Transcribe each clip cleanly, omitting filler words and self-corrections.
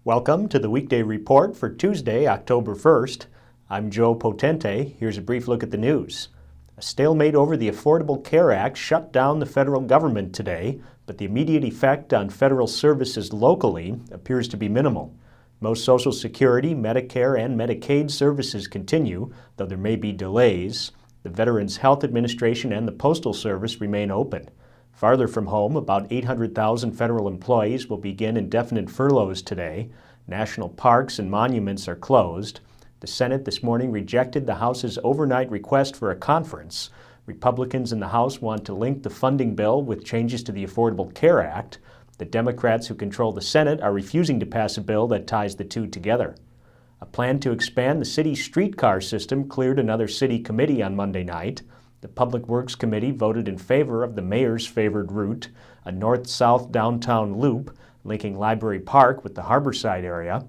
Welcome to the Weekday Report for Tuesday, October 1st. I'm Joe Potente. Here's a brief look at the news. A stalemate over the Affordable Care Act shut down the federal government today, but the immediate effect on federal services locally appears to be minimal. Most Social Security, Medicare, and Medicaid services continue, though there may be delays. The Veterans Health Administration and the Postal Service remain open. Farther from home, about 800,000 federal employees will begin indefinite furloughs today. National parks and monuments are closed. The Senate this morning rejected the House's overnight request for a conference. Republicans in the House want to link the funding bill with changes to the Affordable Care Act. The Democrats who control the Senate are refusing to pass a bill that ties the two together. A plan to expand the city's streetcar system cleared another city committee on Monday night. The Public Works Committee voted in favor of the mayor's favored route, a north-south downtown loop linking Library Park with the Harborside area.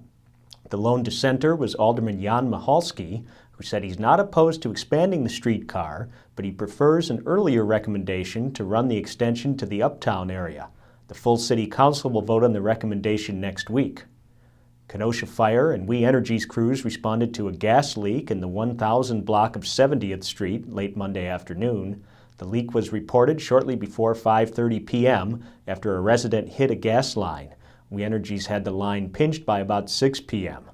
The lone dissenter was Alderman Jan Michalski, who said he's not opposed to expanding the streetcar, but he prefers an earlier recommendation to run the extension to the uptown area. The full city council will vote on the recommendation next week. Kenosha Fire and We Energy's crews responded to a gas leak in the 1000 block of 70th Street late Monday afternoon. The leak was reported shortly before 5:30 p.m. after a resident hit a gas line. We Energy's had the line pinched by about 6 p.m.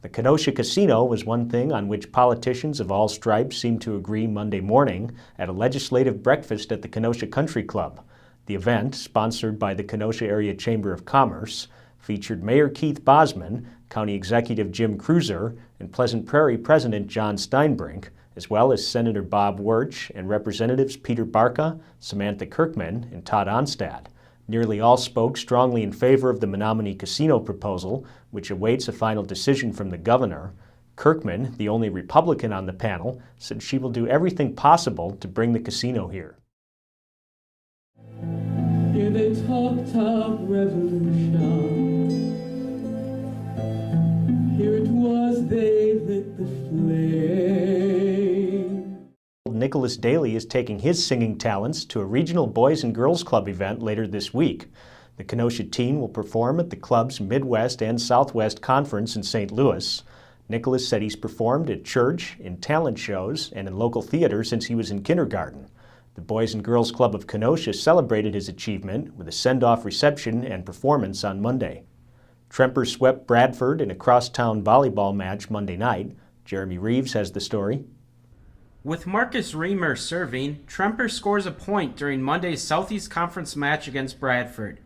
The Kenosha Casino was one thing on which politicians of all stripes seemed to agree Monday morning at a legislative breakfast at the Kenosha Country Club. The event, sponsored by the Kenosha Area Chamber of Commerce, featured Mayor Keith Bosman, County Executive Jim Cruiser, and Pleasant Prairie President John Steinbrink, as well as Senator Bob Wirch and Representatives Peter Barca, Samantha Kirkman, and Todd Onstad. Nearly all spoke strongly in favor of the Menominee Casino proposal, which awaits a final decision from the governor. Kirkman, the only Republican on the panel, said she will do everything possible to bring the casino here. Here they talked of revolution. Here it was they lit the flame. Nicholas Daly is taking his singing talents to a regional Boys and Girls Club event later this week. The Kenosha teen will perform at the club's Midwest and Southwest Conference in St. Louis. Nicholas said he's performed at church, in talent shows, and in local theater since he was in kindergarten. The Boys and Girls Club of Kenosha celebrated his achievement with a send-off reception and performance on Monday. Tremper swept Bradford in a crosstown volleyball match Monday night. Jeremy Reeves has the story. With Marcus Reamer serving, Tremper scores a point during Monday's Southeast Conference match against Bradford.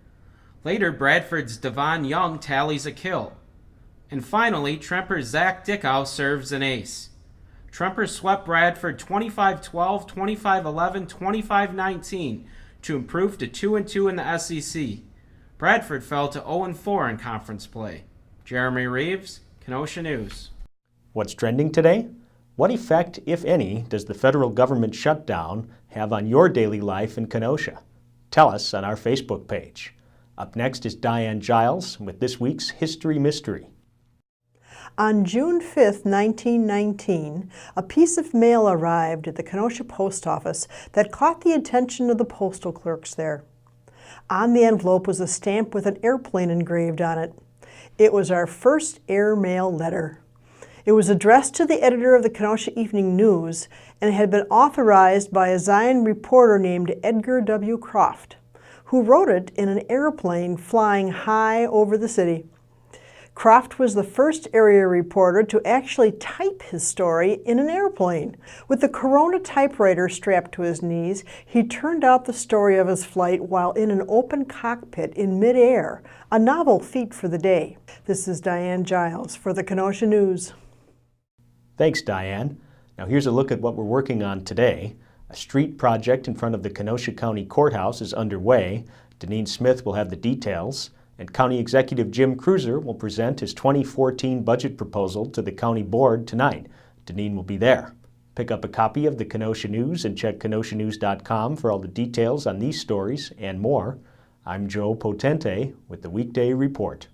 Later, Bradford's Devon Young tallies a kill. And finally, Tremper's Zach Dickow serves an ace. Tremper swept Bradford 25-12, 25-11, 25-19 to improve to 2-2 in the SEC. Bradford fell to 0-4 in conference play. Jeremy Reeves, Kenosha News. What's trending today? What effect, if any, does the federal government shutdown have on your daily life in Kenosha? Tell us on our Facebook page. Up next is Diane Giles with this week's History Mystery. On June 5, 1919, a piece of mail arrived at the Kenosha post office that caught the attention of the postal clerks there. On the envelope was a stamp with an airplane engraved on it. It was our first airmail letter. It was addressed to the editor of the Kenosha Evening News and had been authorized by a Zion reporter named Edgar W. Croft, who wrote it in an airplane flying high over the city. Croft was the first area reporter to actually type his story in an airplane. With the Corona typewriter strapped to his knees, he turned out the story of his flight while in an open cockpit in midair, a novel feat for the day. This is Diane Giles for the Kenosha News. Thanks, Diane. Now here's a look at what we're working on today. A street project in front of the Kenosha County Courthouse is underway. Deneen Smith will have the details. And County Executive Jim Cruiser will present his 2014 budget proposal to the County Board tonight. Deneen will be there. Pick up a copy of the Kenosha News and check kenoshanews.com for all the details on these stories and more. I'm Joe Potente with the Weekday Report.